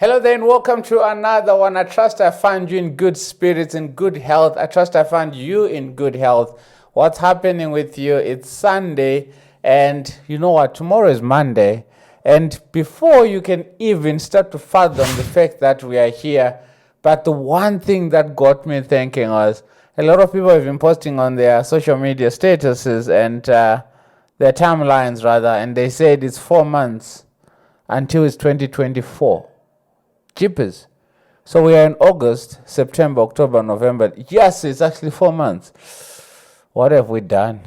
Hello there and welcome to another one. I trust I find you in good spirits, in good health. I trust I find you in good health. What's happening with you? It's Sunday and you know what? Tomorrow is Monday. And before you can even start to fathom the fact that we are here, but the one thing that got me thinking was a lot of people have been posting on their social media statuses and their timelines rather, and they said it's 4 months until it's 2024. Jeepers. So we are in August, September, October, November. Yes, it's actually 4 months. What have we done?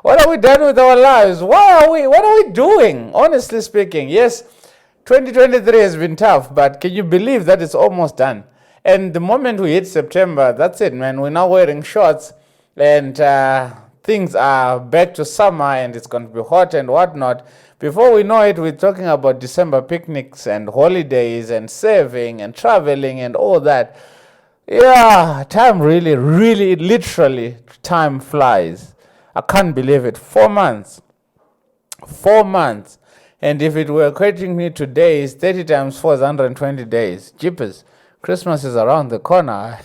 What have we done with our lives? What are we doing? Honestly speaking, yes, 2023 has been tough, but can you believe that it's almost done? And the moment we hit September, that's it, man. We're now wearing shorts and things are back to summer and it's going to be hot and whatnot. Before we know it, we're talking about December picnics and holidays and saving and traveling and all that. Yeah, time really, literally, time flies. I can't believe it. 4 months. 4 months. And if it were equating me to days, 30 times 4 is 120 days. Jeepers. Christmas is around the corner.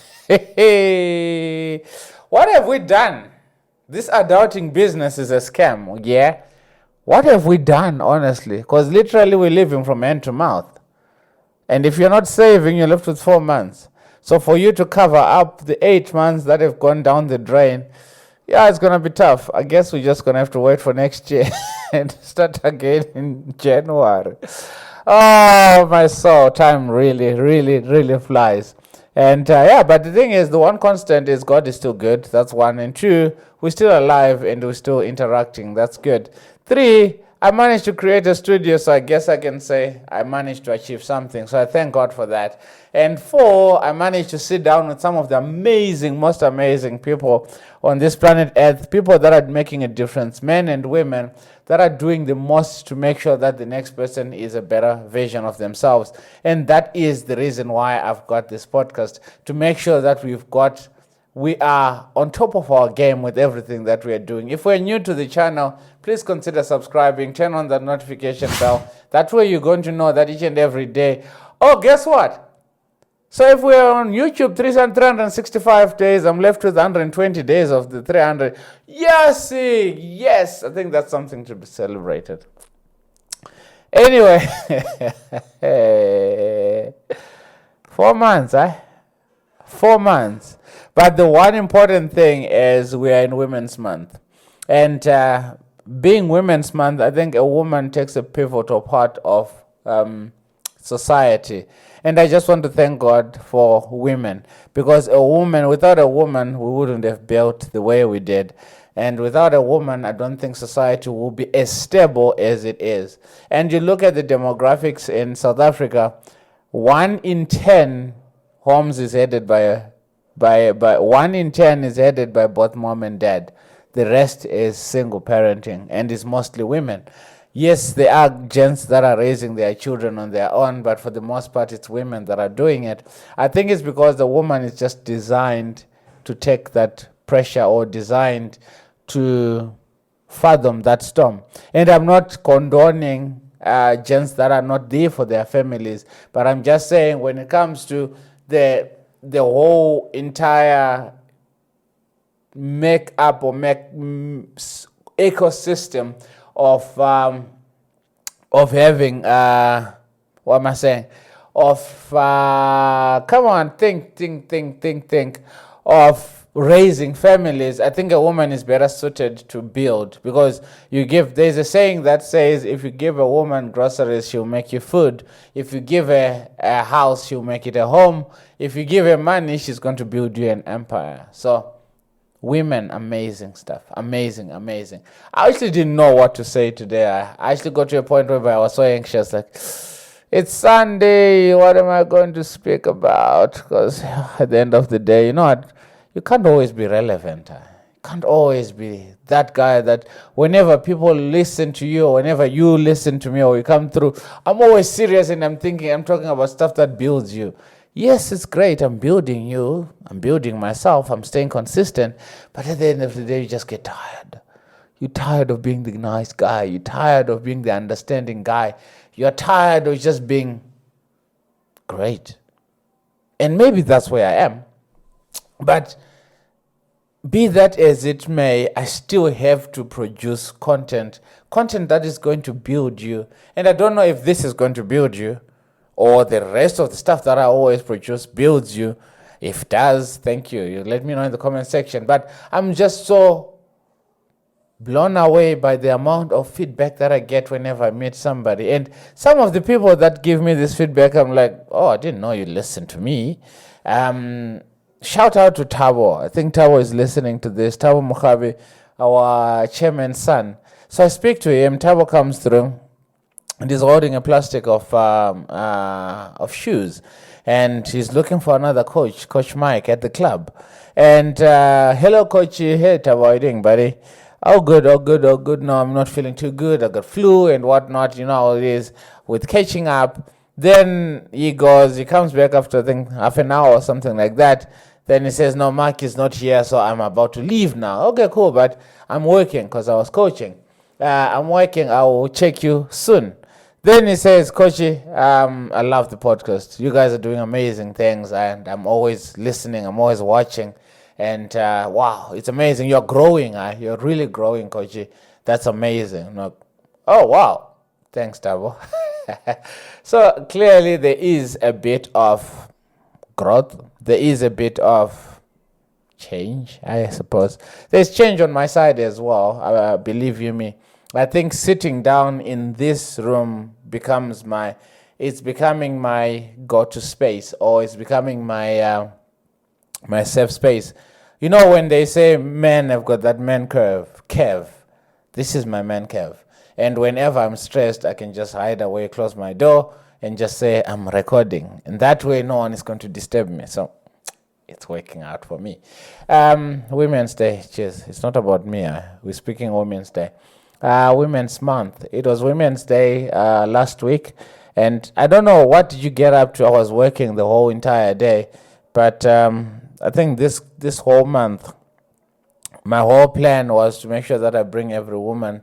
What have we done? This adulting business is a scam, yeah? What have we done, honestly? Because literally we're living from hand to mouth. And if you're not saving, you're left with 4 months. So for you to cover up the 8 months that have gone down the drain, yeah, it's going to be tough. I guess we're just going to have to wait for next year and start again in January. Oh, my soul. Time really flies. And but the thing is, the one constant is God is still good. That's one. And two, we're still alive and we're still interacting. That's good. 3, I managed to create a studio, so I guess I can say I managed to achieve something. So I thank God for that. And 4, I managed to sit down with some of the most amazing people on this planet Earth, people that are making a difference, men and women that are doing the most to make sure that the next person is a better version of themselves. And that is the reason why I've got this podcast, to make sure that we are on top of our game with everything that we are doing. If we're new to the channel, please consider subscribing, turn on the notification bell. That way you're going to know that each and every day. Oh, guess what? So if we're on YouTube 365 days, I'm left with 120 days of the 300. Yes, I think that's something to be celebrated. Anyway, 4 months, 4 months. But the one important thing is we are in Women's Month. And being Women's Month, I think a woman takes a pivotal part of society. And I just want to thank God for women. Because without a woman, we wouldn't have built the way we did. And without a woman, I don't think society will be as stable as it is. And you look at the demographics in South Africa, 1 in 10 homes is headed by 1 in 10 is headed by both mom and dad. The rest is single parenting and is mostly women. Yes, there are gents that are raising their children on their own, but for the most part, it's women that are doing it. I think it's because the woman is just designed to take that pressure, or designed to fathom that storm. And I'm not condoning gents that are not there for their families, but I'm just saying when it comes to the whole entire ecosystem of having what am I saying? Come on, think of raising families. I think a woman is better suited to build, because there's a saying that says if you give a woman groceries, she'll make you food. If you give her a house, she'll make it a home. If you give her money, she's going to build you an empire. So women, amazing stuff. Amazing. I actually didn't know what to say today. I actually got to a point where I was so anxious, like, it's Sunday, what am I going to speak about? Because at the end of the day, you know what? You can't always be relevant. You can't always be that guy that whenever people listen to you, or whenever you listen to me, or you come through, I'm always serious and I'm talking about stuff that builds you. Yes, it's great. I'm building you. I'm building myself. I'm staying consistent. But at the end of the day, you just get tired. You're tired of being the nice guy. You're tired of being the understanding guy. you're tired of just being great. And maybe that's where I am. But be that as it may, I still have to produce content that is going to build you. And I don't know if this is going to build you or the rest of the stuff that I always produce builds you. If it does, thank you. You let me know in the comment section. But I'm just so blown away by the amount of feedback that I get whenever I meet somebody. And some of the people that give me this feedback, I'm like, oh, I didn't know you listened to me. Shout out to Tabo. I think Tabo is listening to this. Tabo Mukhabe, our chairman's son. So I speak to him. Tabo comes through and he's holding a plastic of shoes. And he's looking for another coach, Coach Mike, at the club. And hello, Coach. Hey, Tabo, how are you doing, buddy? Oh, good. No, I'm not feeling too good. I got flu and whatnot. You know how it is with catching up. Then he comes back after, I think, half an hour or something like that. Then he says, no, Mark is not here, so I'm about to leave now. Okay, cool, but I'm working because I was coaching. I'm working. I will check you soon. Then he says, Coachy, I love the podcast. You guys are doing amazing things, and I'm always listening. I'm always watching. And wow, it's amazing. You're growing. You're really growing, Coachy. That's amazing. I'm like, oh, wow. Thanks, Tabo. So clearly there is a bit of growth. There is a bit of change, I suppose. There's change on my side as well. Believe you me. I think sitting down in this room it's becoming my go-to space, or it's becoming my safe space. You know when they say men have got that man cave, this is my man cave. And whenever I'm stressed, I can just hide away, close my door, and just say I'm recording. And that way, no one is going to disturb me. So it's working out for me. Women's Day, cheers. It's not about me. We're speaking Women's Day. Women's Month. It was Women's Day last week. And I don't know, what did you get up to? I was working the whole entire day. But I think this whole month, my whole plan was to make sure that I bring every woman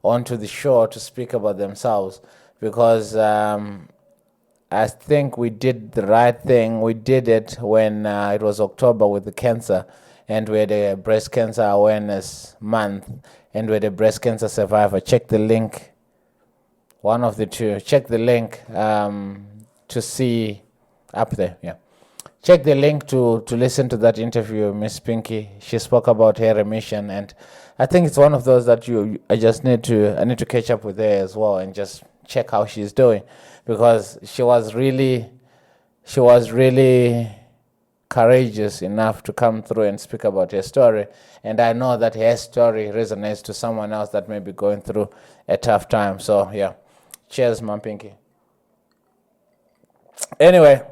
onto the show to speak about themselves, because I think we did the right thing. We did it when it was October with the cancer, and we had a breast cancer awareness month, and we had a breast cancer survivor. Check the link, one of the two. Check the link to see up there. Yeah, check the link to listen to that interview, Miss Pinky. She spoke about her remission, and I think it's one of those that I need to catch up with her as well and just check how she's doing, because she was really courageous enough to come through and speak about her story. And I know that her story resonates to someone else that may be going through a tough time. So yeah, cheers, Mom Pinky. Anyway,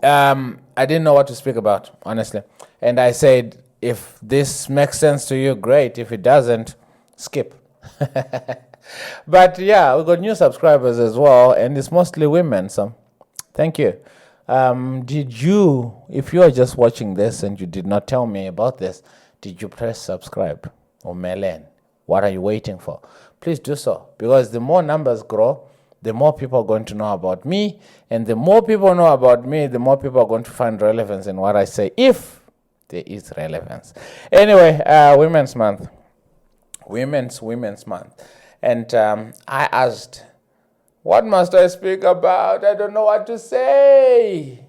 I didn't know what to speak about, honestly. And I said, if this makes sense to you, great. If it doesn't, skip. But yeah, we got new subscribers as well, and it's mostly women, so thank you. If you are just watching this and you did not tell me about this, did you press subscribe or M.A.N? What are you waiting for? Please do so, because the more numbers grow, the more people are going to know about me, and the more people know about me, the more people are going to find relevance in what I say, if there is relevance. Anyway, Women's Month. Women's Month. And I asked, what must I speak about? I don't know what to say.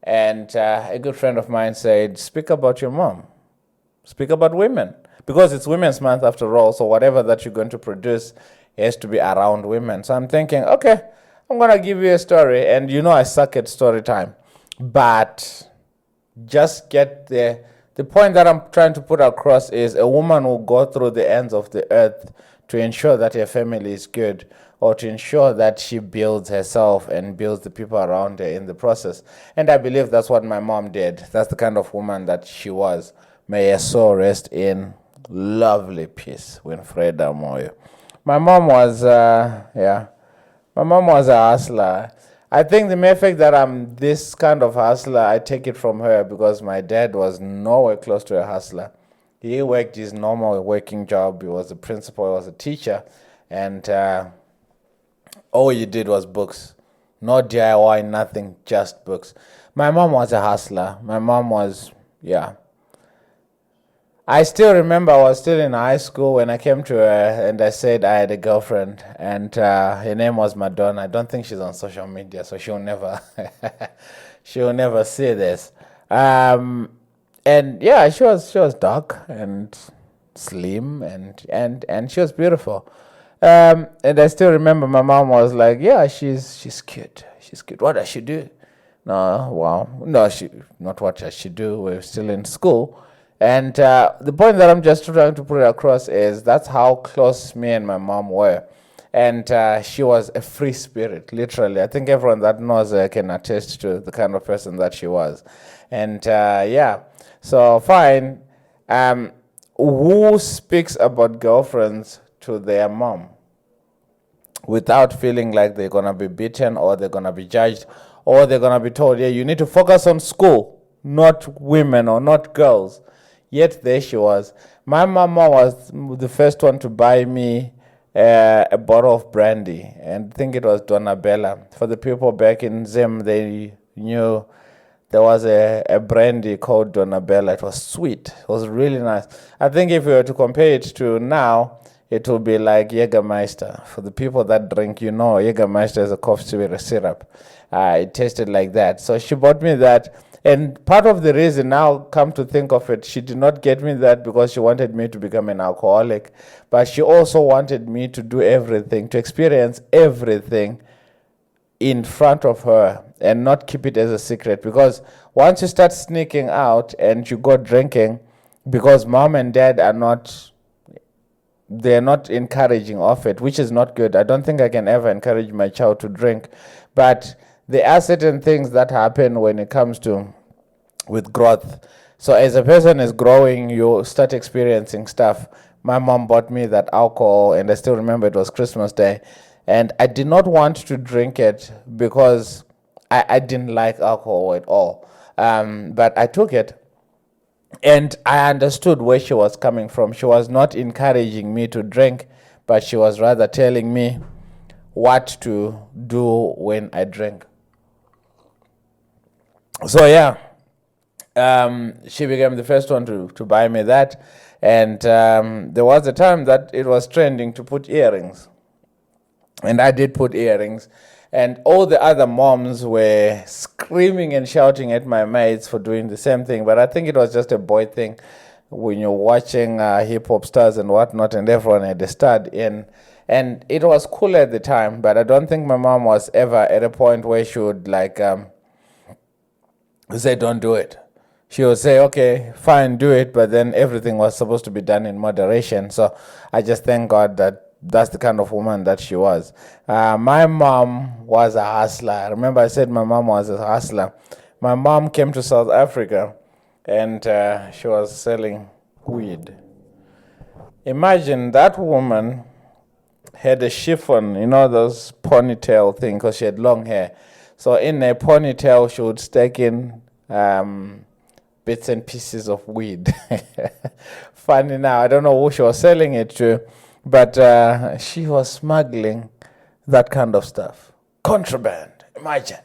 And a good friend of mine said, speak about your mom. Speak about women. Because it's Women's Month after all, so whatever that you're going to produce has to be around women. So I'm thinking, okay, I'm going to give you a story. And you know I suck at story time. But just get the point that I'm trying to put across is a woman will go through the ends of the earth to ensure that her family is good, or to ensure that she builds herself and builds the people around her in the process. And I believe that's what my mom did. That's the kind of woman that she was. May her soul rest in lovely peace, Winfreda Moyo. My mom was a hustler. I think the mere fact that I'm this kind of hustler, I take it from her, because my dad was nowhere close to a hustler. He worked his normal working job. He was a principal, he was a teacher, and All you did was books. No DIY, nothing, just books. My mom was a hustler. My mom was, yeah. I still remember I was still in high school when I came to her and I said I had a girlfriend and her name was Madonna. I don't think she's on social media, so she'll never she'll never see this. Um, and yeah, she was dark and slim and she was beautiful. And I still remember my mom was like, "Yeah, she's cute. She's cute. What does she do?" No, well, no, she not what does she do. We're still in school, and the point that I'm just trying to put across is that's how close me and my mom were, and she was a free spirit, literally. I think everyone that knows her can attest to the kind of person that she was, and yeah, so fine. Um, who speaks about girlfriends to their mom without feeling like they're gonna be beaten or they're gonna be judged or they're gonna be told, yeah, you need to focus on school, not women or not girls. Yet there she was. My mama was the first one to buy me a bottle of brandy, and I think it was Donna Bella. For the people back in Zim, they knew there was a brandy called Donna Bella. It was sweet. It was really nice. I think if we were to compare it to now, it will be like Jägermeister. For the people that drink, you know, Jägermeister is a cough syrup. It tasted like that. So she bought me that. And part of the reason, now come to think of it, she did not get me that because she wanted me to become an alcoholic, but she also wanted me to do everything, to experience everything in front of her and not keep it as a secret. Because once you start sneaking out and you go drinking, because mom and dad are not, they're not encouraging of it, which is not good. I don't think I can ever encourage my child to drink, but there are certain things that happen when it comes to with growth. So as a person is growing, you start experiencing stuff. My mom bought me that alcohol, and I still remember it was Christmas Day, and I did not want to drink it because I didn't like alcohol at all. But I took it, and I understood where she was coming from. She was not encouraging me to drink, but she was rather telling me what to do when I drink. So yeah, she became the first one to buy me that. And there was a time that it was trending to put earrings. And I did put earrings. And all the other moms were screaming and shouting at my mates for doing the same thing. But I think it was just a boy thing when you're watching hip hop stars and whatnot, and everyone had a stud in. And it was cool at the time, but I don't think my mom was ever at a point where she would like say, don't do it. She would say, okay, fine, do it, but then everything was supposed to be done in moderation. So I just thank God that that's the kind of woman that she was. My mom was a hustler. Remember I said my mom was a hustler. My mom came to South Africa and she was selling weed. Imagine that woman had a chiffon, you know, those ponytail thing, because she had long hair. So in a ponytail, she would stick in bits and pieces of weed. Funny now, I don't know who she was selling it to, but she was smuggling that kind of stuff. Contraband, imagine.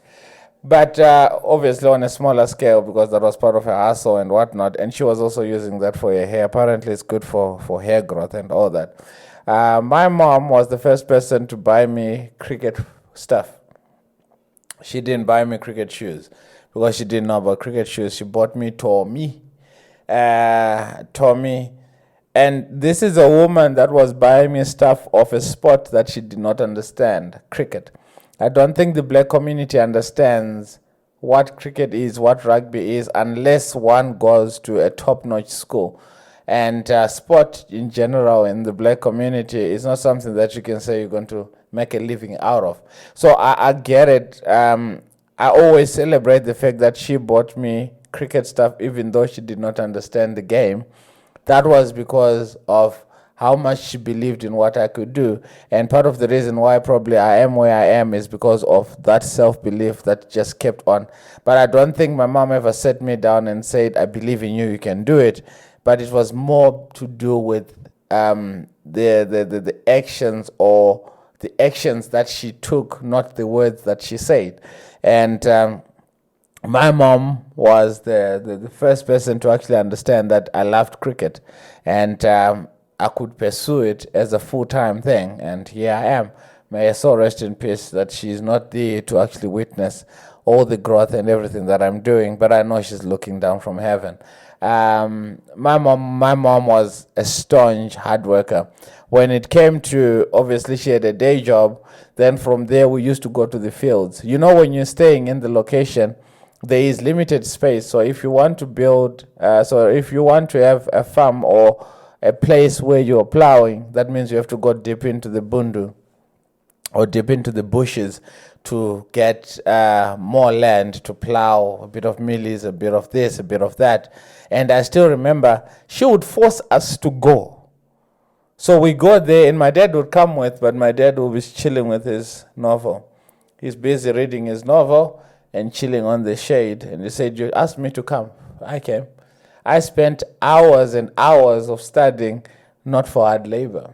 But obviously on a smaller scale, because that was part of her hustle and whatnot. And she was also using that for her hair. Apparently it's good for hair growth and all that. My mom was the first person to buy me cricket stuff. She didn't buy me cricket shoes because she didn't know about cricket shoes. She bought me Tommy. Tommy. And this is a woman that was buying me stuff of a sport that she did not understand, cricket. I don't think the black community understands what cricket is, what rugby is, unless one goes to a top-notch school. And sport in general in the black community is not something that you can say you're going to make a living out of. So I get it. I always celebrate the fact that she bought me cricket stuff even though she did not understand the game. That was because of how much she believed in what I could do. And part of the reason why probably I am where I am is because of that self-belief that just kept on. But I don't think my mom ever sat me down and said, I believe in you, you can do it. But it was more to do with the actions or the actions that she took, not the words that she said. And my mom was the first person to actually understand that I loved cricket, and I could pursue it as a full-time thing. And here I am. May her soul rest in peace, that she's not there to actually witness all the growth and everything that I'm doing, but I know she's looking down from heaven. My mom was a staunch hard worker. When it came to, obviously she had a day job, then from there we used to go to the fields. You know, when you're staying in the location, there is limited space. So if you want to build, if you want to have a farm or a place where you're plowing, that means you have to go deep into the bundu or deep into the bushes to get more land to plow, a bit of mealies, a bit of this, a bit of that. And I still remember she would force us to go. So we go there, and my dad would come with, but my dad would be chilling with his novel. He's busy reading his novel and chilling on the shade. And he said, you asked me to come. I came. I spent hours and hours of studying, not for hard labor.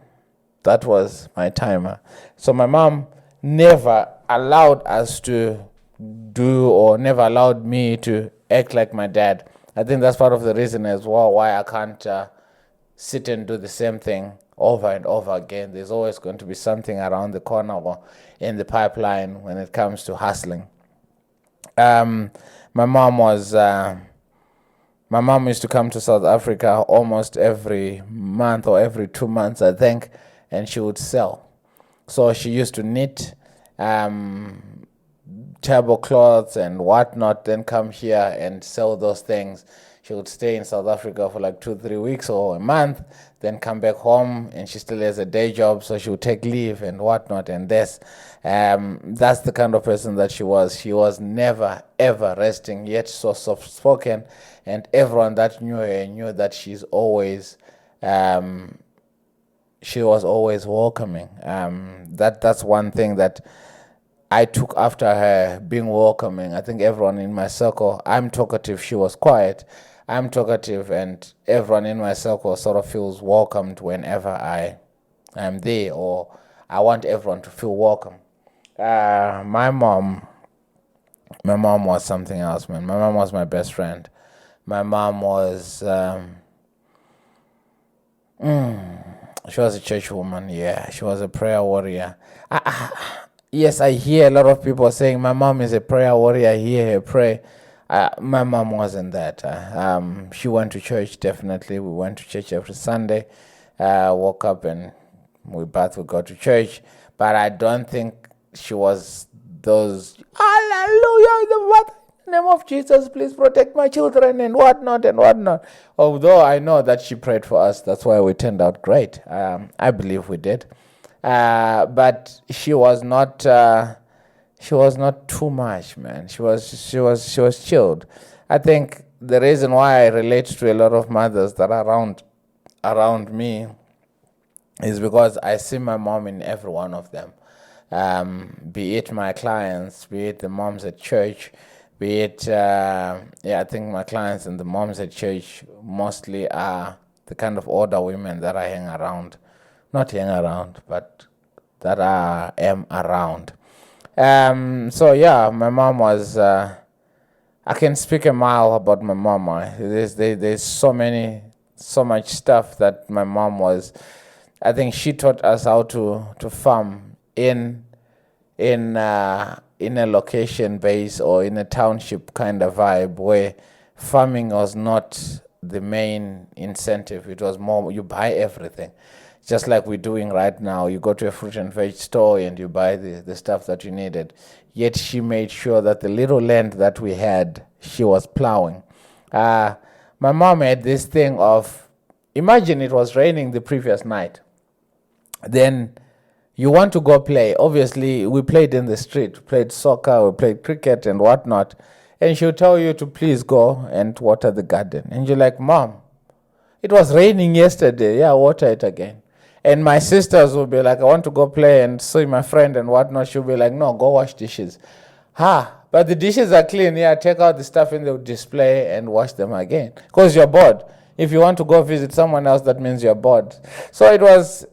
That was my timer. So my mom never allowed us to do, or never allowed me to act like my dad. I think that's part of the reason as well why I can't sit and do the same thing over and over again. There's always going to be something around the corner or in the pipeline when it comes to hustling. My mom used to come to South Africa almost every month or every 2 months, I think, and she would sell. So she used to knit tablecloths and whatnot, then come here and sell those things. She would stay in South Africa for like 2-3 weeks or a month, then come back home, and she still has a day job, so she would take leave and whatnot. And that's the kind of person that she was. She was never ever resting, yet so soft spoken, and everyone that knew her knew that she was always welcoming. That's one thing that I took after her, being welcoming. I think everyone in my circle, I'm talkative, she was quiet. I'm talkative, and everyone in my circle sort of feels welcomed whenever I am there, or I want everyone to feel welcome. My mom was something else, man. My mom was my best friend. My mom was, she was a church woman, yeah. She was a prayer warrior. Yes, I hear a lot of people saying my mom is a prayer warrior. I hear her pray. My mom wasn't that. She went to church, definitely. We went to church every Sunday. Woke up and we both would go to church. But I don't think she was those, hallelujah, in the name of Jesus, please protect my children and whatnot and whatnot. Although I know that she prayed for us. That's why we turned out great. I believe we did. But she was not too much, man. She was chilled. I think the reason why I relate to a lot of mothers that are around me is because I see my mom in every one of them. Be it my clients, be it the moms at church, be it I think my clients and the moms at church mostly are the kind of older women that I hang around. Not hang around, but that I am around. So yeah, my mom was, I can speak a mile about my mom. There's so much stuff that my mom was. I think she taught us how to farm in a location base or in a township kind of vibe, where farming was not the main incentive. It was more you buy everything. Just like we're doing right now. You go to a fruit and veg store and you buy the stuff that you needed. Yet she made sure that the little land that we had, she was plowing. My mom had this thing of, imagine it was raining the previous night. Then you want to go play. Obviously, we played in the street. We played soccer, we played cricket and whatnot. And she'll tell you to please go and water the garden. And you're like, Mom, it was raining yesterday. Yeah, water it again. And my sisters will be like, I want to go play and see my friend and whatnot. She'll be like, no, go wash dishes. But the dishes are clean. Yeah, take out the stuff in the display and wash them again. Because you're bored. If you want to go visit someone else, that means you're bored. So it was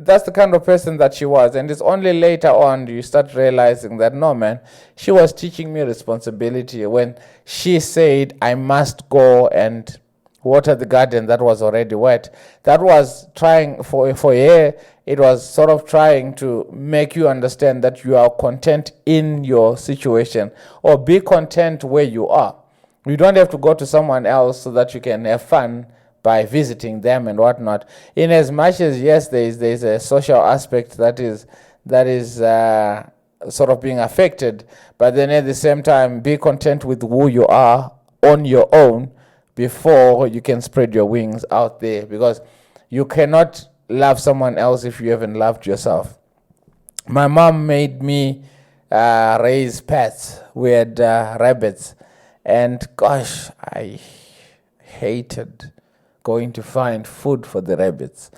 that's the kind of person that she was. And it's only later on you start realizing that, no, man, she was teaching me responsibility when she said I must go and water the garden that was already wet. That was trying for her. It was sort of trying to make you understand that you are content in your situation, or be content where you are. You don't have to go to someone else so that you can have fun by visiting them and whatnot. In as much as, yes, there is a social aspect that is sort of being affected, but then at the same time, be content with who you are on your own before you can spread your wings out there, because you cannot love someone else if you haven't loved yourself. My mom made me raise pets. We had rabbits, and gosh, I hated going to find food for the rabbits.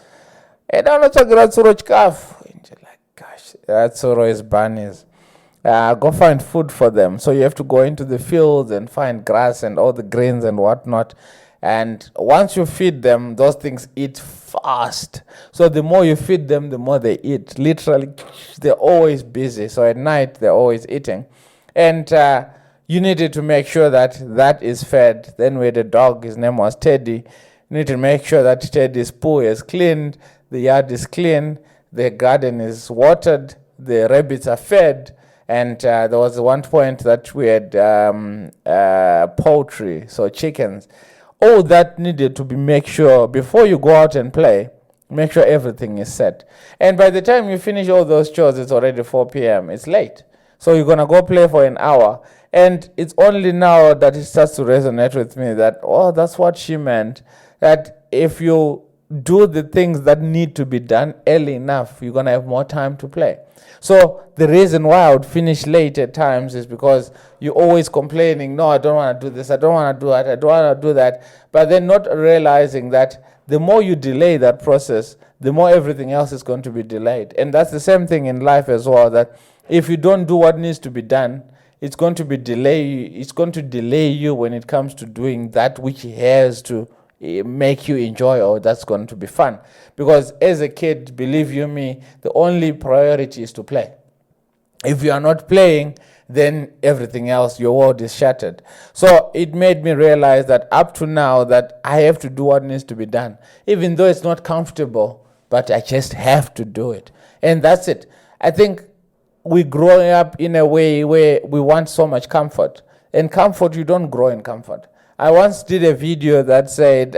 And I'm not talking about like, gosh, that sorrow is bunnies. Go find food for them. So you have to go into the fields and find grass and all the grains and whatnot. And once you feed them, those things eat fast. So the more you feed them, the more they eat. Literally, they're always busy. So at night, they're always eating. And you needed to make sure that is fed. Then we had a dog. His name was Teddy. You need to make sure that Teddy's poo is cleaned. The yard is clean. The garden is watered. The rabbits are fed. And there was one point that we had poultry, so chickens. All that needed to be make sure before you go out and play, make sure everything is set. And by the time you finish all those chores, it's already 4 p.m. It's late. So you're going to go play for an hour. And it's only now that it starts to resonate with me that, oh, that's what she meant. That if you do the things that need to be done early enough, you're going to have more time to play. So the reason why I would finish late at times is because you're always complaining, no, I don't want to do this, I don't want to do that, I don't want to do that. But then not realizing that the more you delay that process, the more everything else is going to be delayed. And that's the same thing in life as well, that if you don't do what needs to be done, it's going to delay you when it comes to doing that which has to make you enjoy, or that's going to be fun. Because as a kid, believe you me, the only priority is to play. If you are not playing, then everything else, your world is shattered. So it made me realize that up to now that I have to do what needs to be done, even though it's not comfortable, but I just have to do it. And that's it. I think we're growing up in a way where we want so much comfort. And comfort, you don't grow in comfort. I once did a video that said,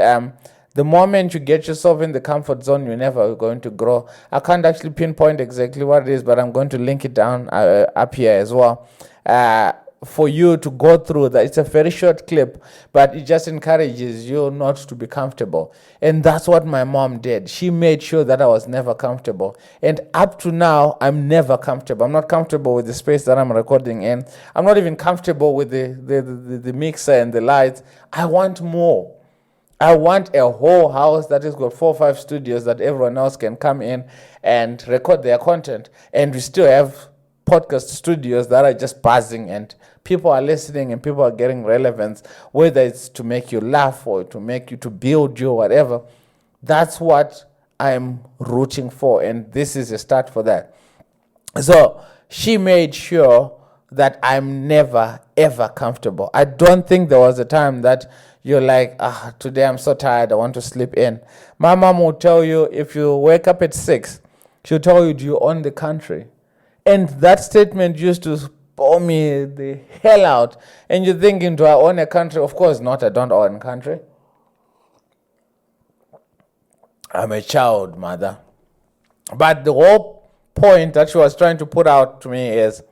the moment you get yourself in the comfort zone, you're never going to grow. I can't actually pinpoint exactly what it is, but I'm going to link it down up here as well for you to go through that. It's a very short clip, but it just encourages you not to be comfortable. And that's what my mom did. She made sure that I was never comfortable. And up to now, I'm never comfortable. I'm not comfortable with the space that I'm recording in. I'm not even comfortable with the mixer and the lights. I want more. I want a whole house that has got 4 or 5 studios that everyone else can come in and record their content. And we still have podcast studios that are just buzzing and people are listening and people are getting relevance, whether it's to make you laugh or to make you, to build you, whatever. That's what I'm rooting for. And this is a start for that. So she made sure that I'm never, ever comfortable. I don't think there was a time that you're like, today I'm so tired, I want to sleep in. My mom will tell you, if you wake up at 6, she'll tell you, do you own the country? And that statement used to bore me the hell out. And you're thinking, do I own a country? Of course not, I don't own a country. I'm a child mother. But the whole point that she was trying to put out to me is,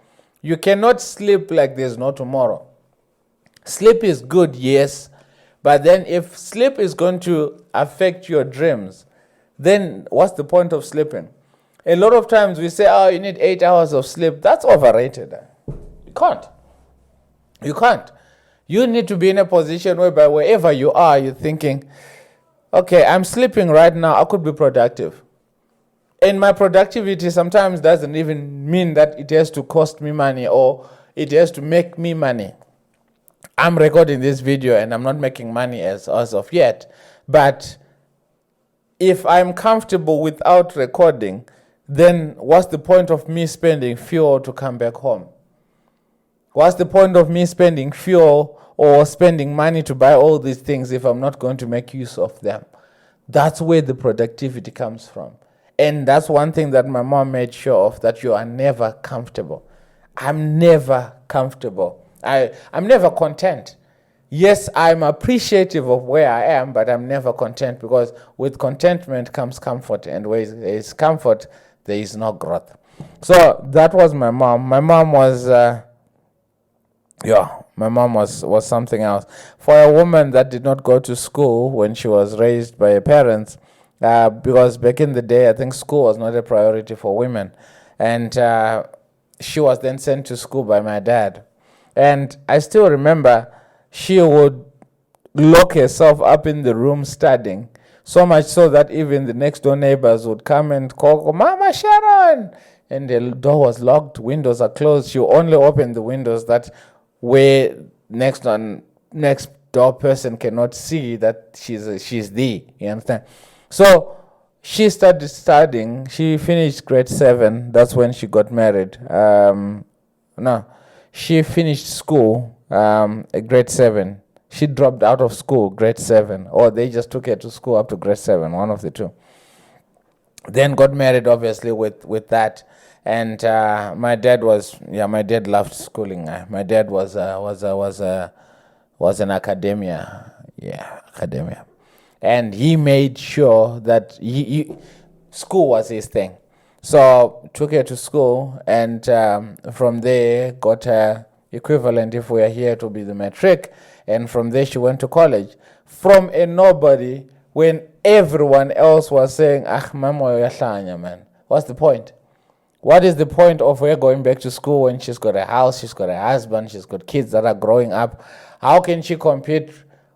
you cannot sleep like there's no tomorrow. Sleep is good, yes. But then if sleep is going to affect your dreams, then what's the point of sleeping? A lot of times we say, you need 8 hours of sleep. That's overrated. You can't. You can't. You need to be in a position whereby wherever you are, you're thinking, okay, I'm sleeping right now. I could be productive. And my productivity sometimes doesn't even mean that it has to cost me money or it has to make me money. I'm recording this video and I'm not making money as of yet, but if I'm comfortable without recording, then what's the point of me spending fuel to come back home? What's the point of me spending fuel or spending money to buy all these things if I'm not going to make use of them? That's where the productivity comes from. And that's one thing that my mom made sure of, that you are never comfortable. I'm never comfortable. I'm never content. Yes, I'm appreciative of where I am, but I'm never content, because with contentment comes comfort, and where there is comfort, there is no growth. So that was my mom. My mom was, my mom was something else. For a woman that did not go to school when she was raised by her parents, because back in the day, I think school was not a priority for women, and she was then sent to school by my dad. And I still remember she would lock herself up in the room studying, so much so that even the next door neighbors would come and call, Mama Sharon, and the door was locked, windows are closed. She would only open the windows that where next door person cannot see that she's there. You understand? So she started studying. She finished grade 7. That's when she got married. She finished school grade 7. She dropped out of school grade 7, or they just took her to school up to grade 7, one of the two. Then got married, obviously, with that. And my dad loved schooling. My dad was an academia. And he made sure that school was his thing. So took her to school, and from there got her equivalent, if we are here, to be the matric. And from there she went to college. From a nobody, when everyone else was saying, man, what's the point? What is the point of her going back to school when she's got a house, she's got a husband, she's got kids that are growing up? How can she compete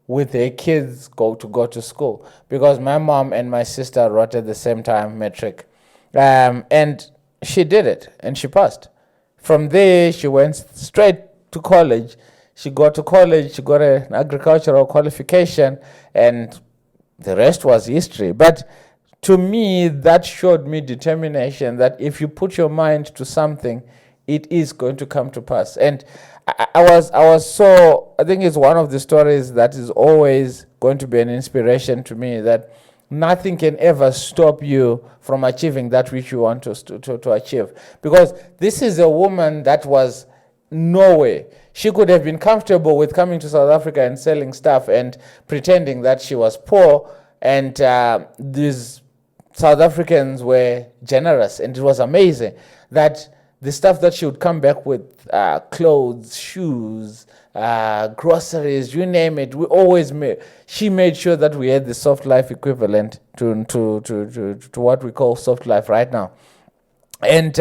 with her kids go to school? Because my mom and my sister wrote at the same time matric. And she did it, and she passed. From there, she went straight to college. She got to college, she got an agricultural qualification, and the rest was history. But to me, that showed me determination, that if you put your mind to something, it is going to come to pass. And I think it's one of the stories that is always going to be an inspiration to me, that nothing can ever stop you from achieving that which you want to achieve. Because this is a woman that was nowhere. She could have been comfortable with coming to South Africa and selling stuff and pretending that she was poor, and these South Africans were generous, and it was amazing that the stuff that she would come back with, clothes, shoes, groceries, you name it, she made sure that we had the soft life equivalent to what we call soft life right now. And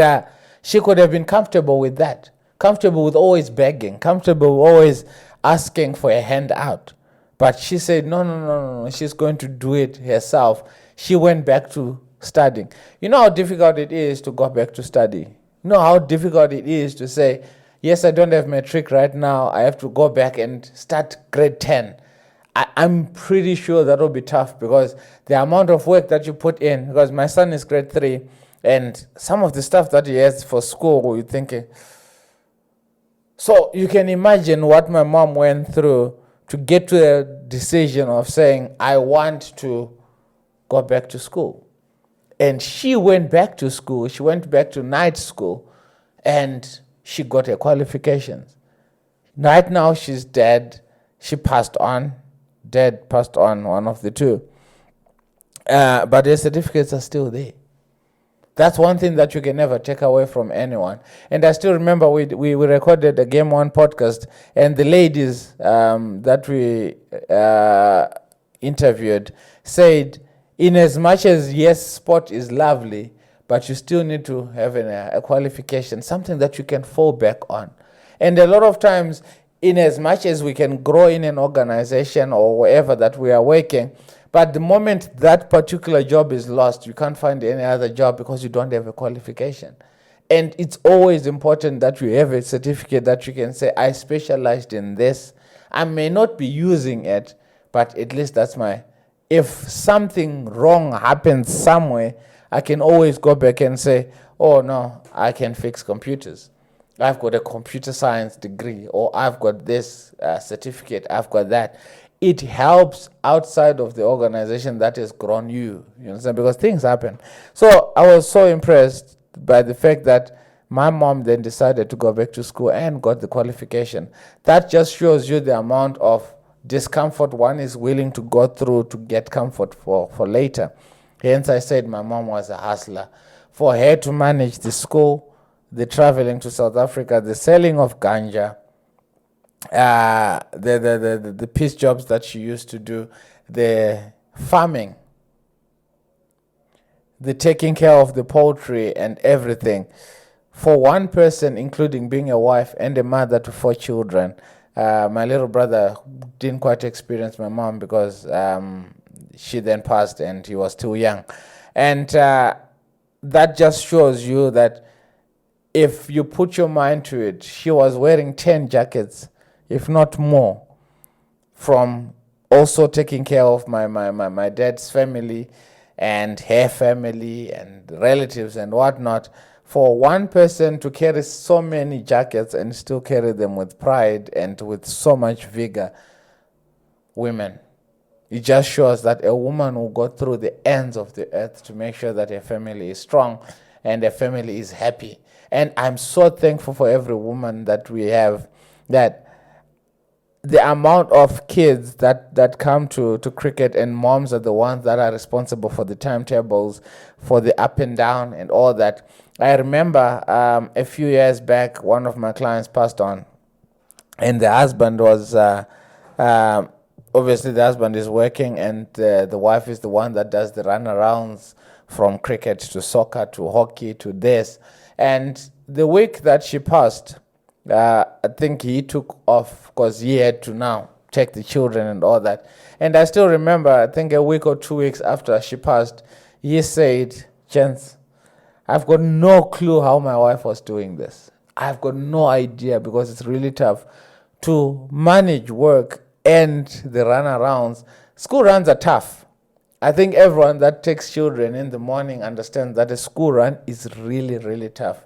she could have been comfortable with that, comfortable with always begging, comfortable with always asking for a hand out. But she said, no, she's going to do it herself. She went back to studying. You know how difficult it is to go back to study? You know how difficult it is to say, yes, I don't have matric right now, I have to go back and start grade 10. I'm pretty sure that will be tough, because the amount of work that you put in, because my son is grade 3, and some of the stuff that he has for school, you're thinking. So you can imagine what my mom went through to get to a decision of saying, I want to go back to school. And she went back to school. She went back to night school, and she got her qualifications. Right now, she's dead. She passed on. Dead, passed on, one of the two. But her certificates are still there. That's one thing that you can never take away from anyone. And I still remember we recorded a Game 1 podcast, and the ladies that we interviewed said, in as much as, yes, sport is lovely, but you still need to have a qualification, something that you can fall back on. And a lot of times, in as much as we can grow in an organization or wherever that we are working, but the moment that particular job is lost, you can't find any other job because you don't have a qualification. And it's always important that you have a certificate that you can say, I specialized in this. I may not be using it, but at least that's my If something wrong happens somewhere, I can always go back and say, oh no, I can fix computers. I've got a computer science degree, or I've got this certificate, I've got that. It helps outside of the organization that has grown you. You understand? Because things happen. So I was so impressed by the fact that my mom then decided to go back to school and got the qualification. That just shows you the amount of discomfort one is willing to go through to get comfort for later. Hence, I said my mom was a hustler. For her to manage the school, the traveling to South Africa, the selling of ganja, the piece jobs that she used to do, the farming, the taking care of the poultry and everything. For one person, including being a wife and a mother to 4 children, my little brother didn't quite experience my mom because she then passed and he was too young. And that just shows you that if you put your mind to it, she was wearing 10 jackets, if not more, from also taking care of my dad's family and her family and relatives and whatnot. For one person to carry so many jackets and still carry them with pride and with so much vigor, women, it just shows that a woman will go through the ends of the earth to make sure that her family is strong and her family is happy. And I'm so thankful for every woman that we have, that the amount of kids that come to cricket, and moms are the ones that are responsible for the timetables, for the up and down and all that. I remember a few years back, one of my clients passed on, and the husband was, obviously the husband is working, and the wife is the one that does the runarounds from cricket to soccer to hockey to this. And the week that she passed, I think he took off because he had to now take the children and all that. And I still remember, I think a week or 2 weeks after she passed, he said, "Gents, I've got no clue how my wife was doing this. I've got no idea, because it's really tough to manage work and the runarounds. School runs are tough. I think everyone that takes children in the morning understands that a school run is really, really tough.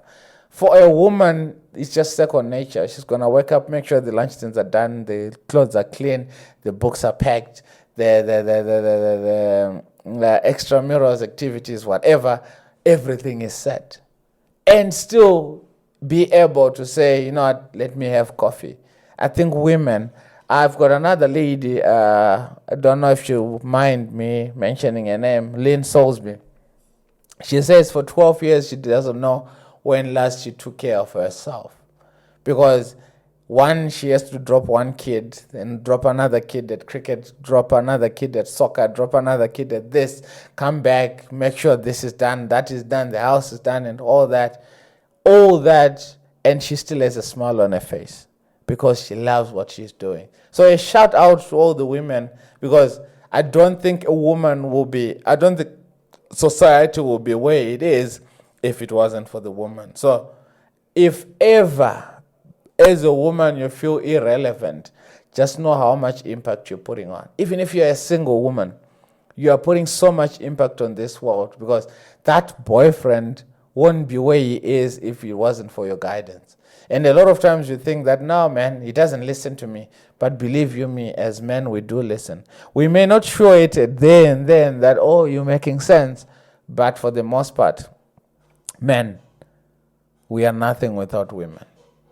For a woman, it's just second nature. She's going to wake up, make sure the lunch things are done, the clothes are clean, the books are packed, the extramurals activities, whatever, everything is set. And still be able to say, you know what, let me have coffee. I think women, I've got another lady, I don't know if you mind me mentioning her name, Lynn Soulsby. She says for 12 years she doesn't know when last she took care of herself. Because one, she has to drop one kid, then drop another kid at cricket, drop another kid at soccer, drop another kid at this, come back, make sure this is done, that is done, the house is done, and all that, and she still has a smile on her face because she loves what she's doing. So a shout out to all the women, because I don't think society will be where it is if it wasn't for the woman. So if ever, as a woman, you feel irrelevant, just know how much impact you're putting on. Even if you're a single woman, you are putting so much impact on this world, because that boyfriend won't be where he is if it wasn't for your guidance. And a lot of times you think that, no, man, he doesn't listen to me. But believe you me, as men, we do listen. We may not show it there and then that, oh, you're making sense. But for the most part, men, we are nothing without women.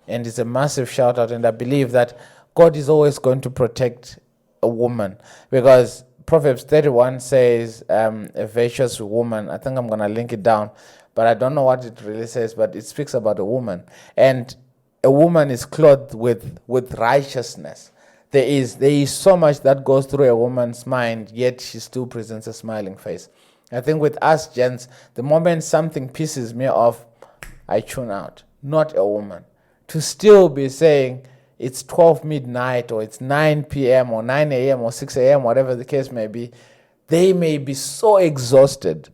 And it's a massive shout out. And I believe that God is always going to protect a woman, because Proverbs 31 says, a virtuous woman, I think I'm going to link it down, but I don't know what it really says, but it speaks about a woman. And a woman is clothed with righteousness. There is so much that goes through a woman's mind, yet she still presents a smiling face. I think with us gents, the moment something pisses me off, I tune out. Not a woman. To still be saying it's 12 midnight or it's 9 p.m. or 9 a.m. or 6 a.m., whatever the case may be, they may be so exhausted,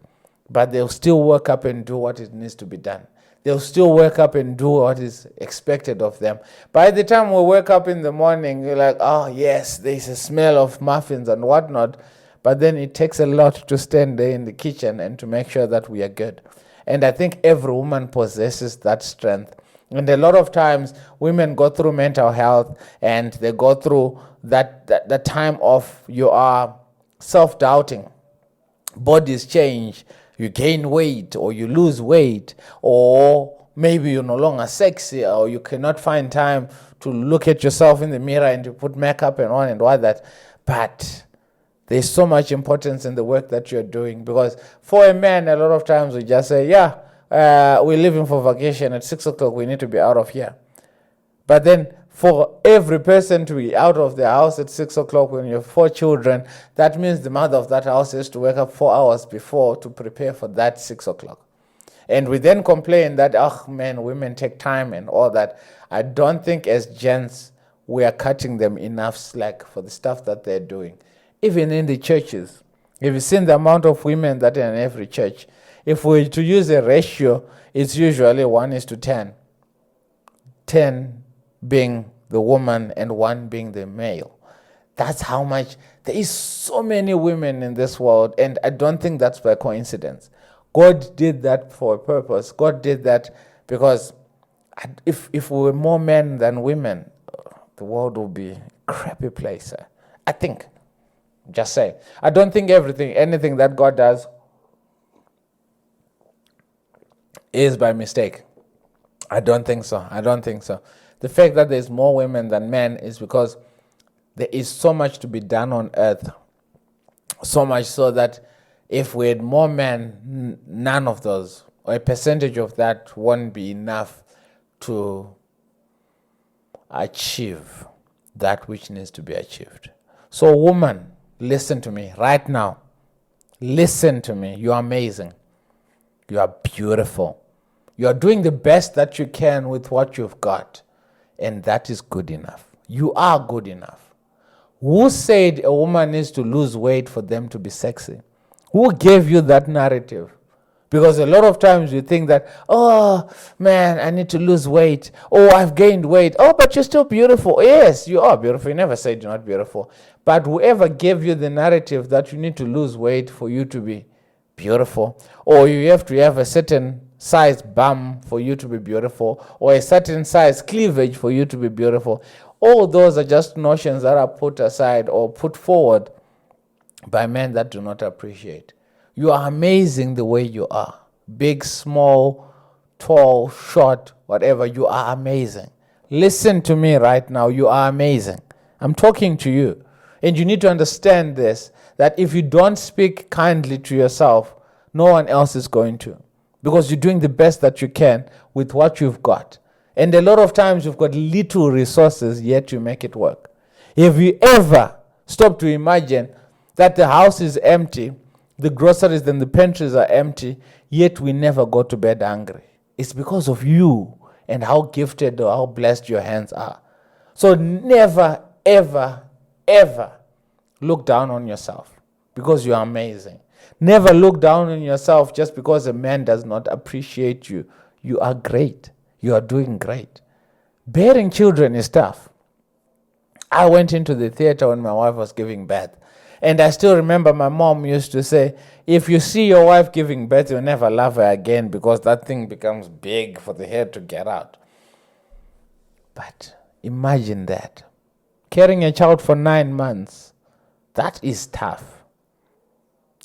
but they'll still wake up and do what it needs to be done. They'll still wake up and do what is expected of them. By the time we wake up in the morning, you're like, oh yes, there's a smell of muffins and whatnot. but then it takes a lot to stand there in the kitchen and to make sure that we are good. And I think every woman possesses that strength. And a lot of times women go through mental health, and they go through that time of you are self-doubting. Bodies change, you gain weight or you lose weight, or maybe you're no longer sexy, or you cannot find time to look at yourself in the mirror and to put makeup and on and all that. But there's so much importance in the work that you're doing, because for a man, a lot of times we just say, we're leaving for vacation at 6 o'clock, we need to be out of here. But then for every person to be out of the house at 6 o'clock when you have 4 children, that means the mother of that house has to wake up 4 hours before to prepare for that 6 o'clock. And we then complain that, women take time and all that. I don't think as gents we are cutting them enough slack for the stuff that they're doing. Even in the churches, if you've seen the amount of women that are in every church, if we were to use a ratio, it's usually 1:10. 10 being the woman and 1 being the male. That's how much. There is so many women in this world, and I don't think that's by coincidence. God did that for a purpose. God did that because if we were more men than women, the world would be a crappy place. I think. Just say. I don't think anything that God does is by mistake. I don't think so. The fact that there's more women than men is because there is so much to be done on earth. So much so that if we had more men, none of those, or a percentage of that, won't be enough to achieve that which needs to be achieved. So woman, listen to me right now. Listen to me. You are amazing. You are beautiful. You are doing the best that you can with what you've got. And that is good enough. You are good enough. Who said a woman needs to lose weight for them to be sexy? Who gave you that narrative? Because a lot of times you think that, I need to lose weight. I've gained weight. But you're still beautiful. Yes, you are beautiful. You never said you're not beautiful. But whoever gave you the narrative that you need to lose weight for you to be beautiful, or you have to have a certain size bum for you to be beautiful, or a certain size cleavage for you to be beautiful, all those are just notions that are put aside or put forward by men that do not appreciate. You are amazing the way you are. Big, small, tall, short, whatever, you are amazing. Listen to me right now, you are amazing. I'm talking to you. And you need to understand this, that if you don't speak kindly to yourself, no one else is going to. Because you're doing the best that you can with what you've got. And a lot of times you've got little resources, yet you make it work. Have you ever stopped to imagine that the house is empty, the groceries and the pantries are empty, yet we never go to bed hungry? It's because of you and how gifted or how blessed your hands are. So never, ever, ever look down on yourself because you are amazing. Never look down on yourself just because a man does not appreciate you. You are great. You are doing great. Bearing children is tough. I went into the theater when my wife was giving birth. And I still remember my mom used to say, if you see your wife giving birth, you'll never love her again because that thing becomes big for the head to get out. But imagine that. Carrying a child for 9 months, that is tough.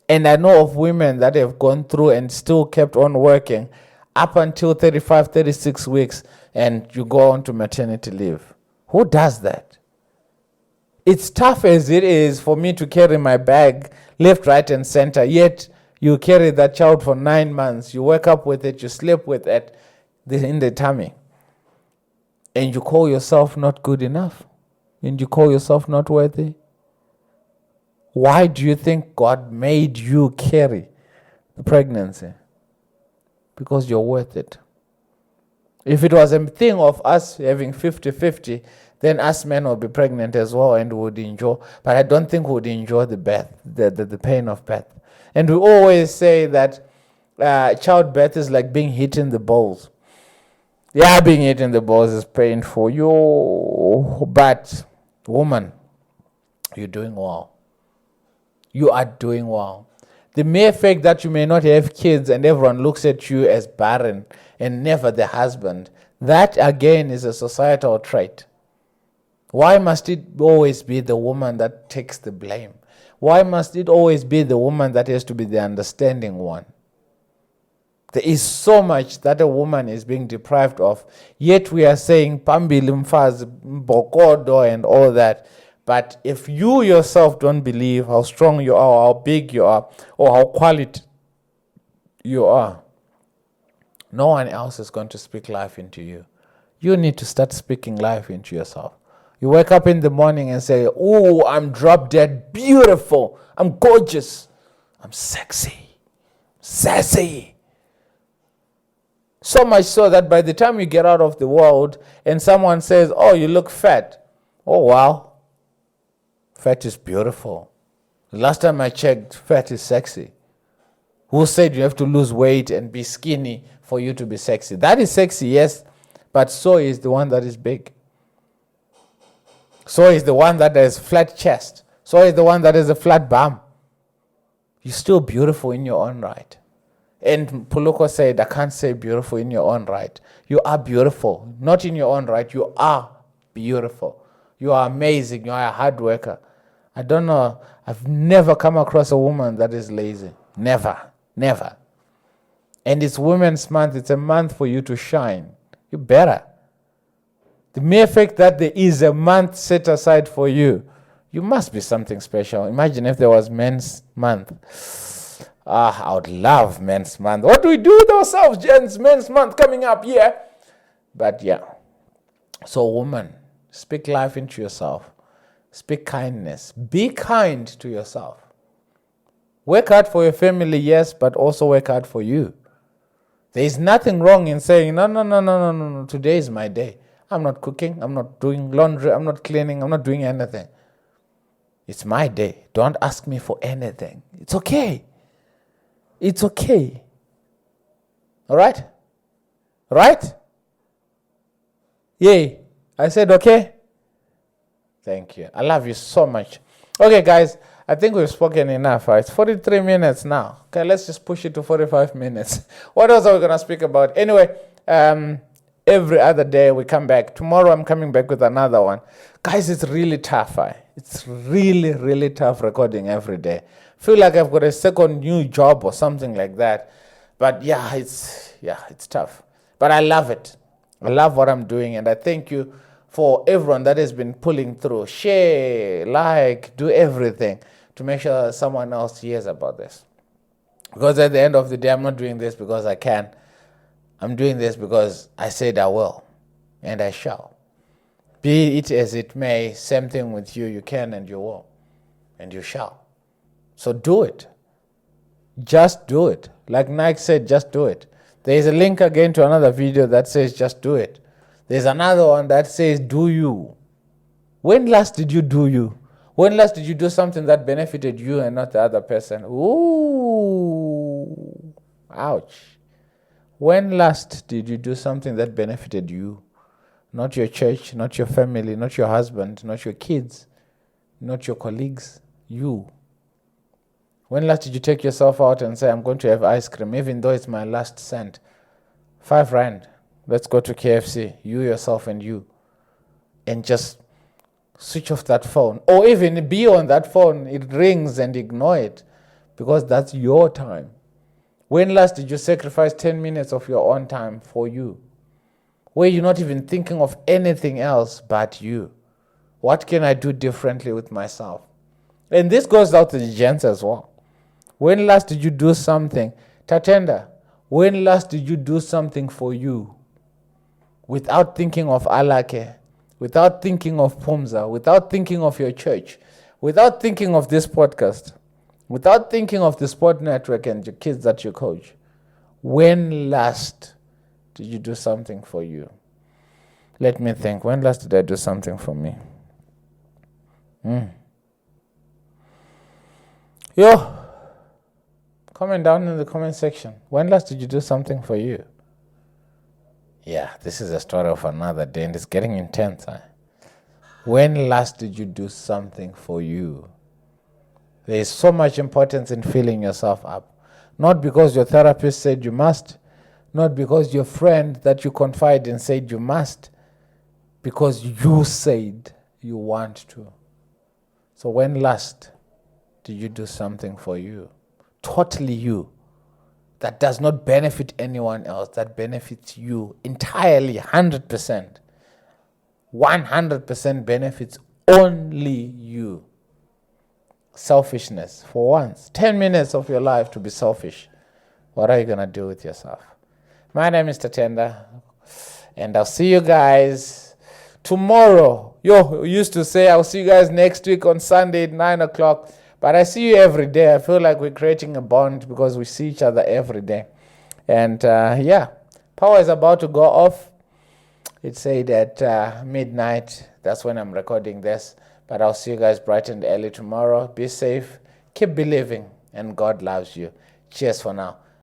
And I know of women that have gone through and still kept on working up until 35, 36 weeks, and you go on to maternity leave. Who does that? It's tough as it is for me to carry my bag left, right, and center, yet you carry that child for 9 months. You wake up with it, you sleep with it in the tummy. And you call yourself not good enough? And you call yourself not worthy? Why do you think God made you carry the pregnancy? Because you're worth it. If it was a thing of us having 50-50, then us men would be pregnant as well and would enjoy. But I don't think we would enjoy the birth, the pain of birth. And we always say that childbirth is like being hit in the balls. Yeah, being hit in the balls is painful. But woman, you're doing well. you are doing well. The mere fact that you may not have kids and everyone looks at you as barren and never the husband, that again is a societal trait. Why must it always be the woman that takes the blame? Why must it always be the woman that has to be the understanding one? There is so much that a woman is being deprived of, yet we are saying Pambili mfazi, bokodo and all that. But if you yourself don't believe how strong you are, how big you are, or how quality you are, no one else is going to speak life into you. You need to start speaking life into yourself. You wake up in the morning and say, oh, I'm drop dead beautiful. I'm gorgeous. I'm sexy. Sassy. So much so that by the time you get out of the world and someone says, oh, you look fat. Oh, wow. Fat is beautiful. The last time I checked, fat is sexy. Who said you have to lose weight and be skinny for you to be sexy? That is sexy, yes, but so is the one that is big. So is the one that has flat chest. So is the one that has a flat bum. You're still beautiful in your own right. And Puluko said, I can't say beautiful in your own right. You are beautiful. Not in your own right. You are beautiful. You are amazing. You are a hard worker. I don't know. I've never come across a woman that is lazy. Never. Never. And it's Women's Month. It's a month for you to shine. You better. The mere fact that there is a month set aside for you, you must be something special. Imagine if there was Men's Month. I would love Men's Month. What do we do with ourselves, gents? Men's Month coming up, yeah. But yeah. So woman, speak life into yourself. Speak kindness. Be kind to yourself. Work hard for your family, yes, but also work hard for you. There is nothing wrong in saying, no, today is my day. I'm not cooking, I'm not doing laundry, I'm not cleaning, I'm not doing anything. It's my day. Don't ask me for anything. It's okay. It's okay. All right? Right? Yay. I said okay. Thank you. I love you so much. Okay, guys, I think we've spoken enough. It's 43 minutes now. Okay, let's just push it to 45 minutes. What else are we going to speak about? Anyway, every other day we come back. Tomorrow I'm coming back with another one. Guys, it's really tough. It's really, really tough recording every day. Feel like I've got a second new job or something like that. But yeah, it's tough. But I love it. I love what I'm doing, and I thank you for everyone that has been pulling through. Share, like, do everything to make sure that someone else hears about this. Because at the end of the day, I'm not doing this because I can. I'm doing this because I said I will, and I shall. Be it as it may, same thing with you. You can and you will, and you shall. So do it. Just do it. Like Nike said, just do it. There is a link again to another video that says just do it. There's another one that says do you. When last did you do you? When last did you do something that benefited you and not the other person? Ooh. Ouch. When last did you do something that benefited you? Not your church, not your family, not your husband, not your kids, not your colleagues, you. When last did you take yourself out and say, I'm going to have ice cream, even though it's my last cent? 5 rand. Let's go to KFC, you, yourself, and you. And just switch off that phone. Or even be on that phone, it rings and ignore it. Because that's your time. When last did you sacrifice 10 minutes of your own time for you? Where you're not even thinking of anything else but you. What can I do differently with myself? And this goes out to the gents as well. When last did you do something? Tatenda, when last did you do something for you? Without thinking of Alake, without thinking of Pumza, without thinking of your church, without thinking of this podcast, without thinking of the sport network and your kids that you coach. When last did you do something for you? Let me think. When last did I do something for me? Yo, comment down in the comment section. When last did you do something for you? Yeah, this is a story of another day, and it's getting intense. When last did you do something for you? There is so much importance in filling yourself up. Not because your therapist said you must, not because your friend that you confide in said you must, because you said you want to. So when last did you do something for you? Totally you. That does not benefit anyone else. That benefits you entirely, 100%. 100% benefits only you. Selfishness, for once. 10 minutes of your life to be selfish. What are you going to do with yourself? My name is Tatenda, and I'll see you guys tomorrow. Yo, used to say I'll see you guys next week on Sunday at 9 o'clock. But I see you every day. I feel like we're creating a bond because we see each other every day. And power is about to go off. It said at midnight. That's when I'm recording this. But I'll see you guys bright and early tomorrow. Be safe. Keep believing. And God loves you. Cheers for now.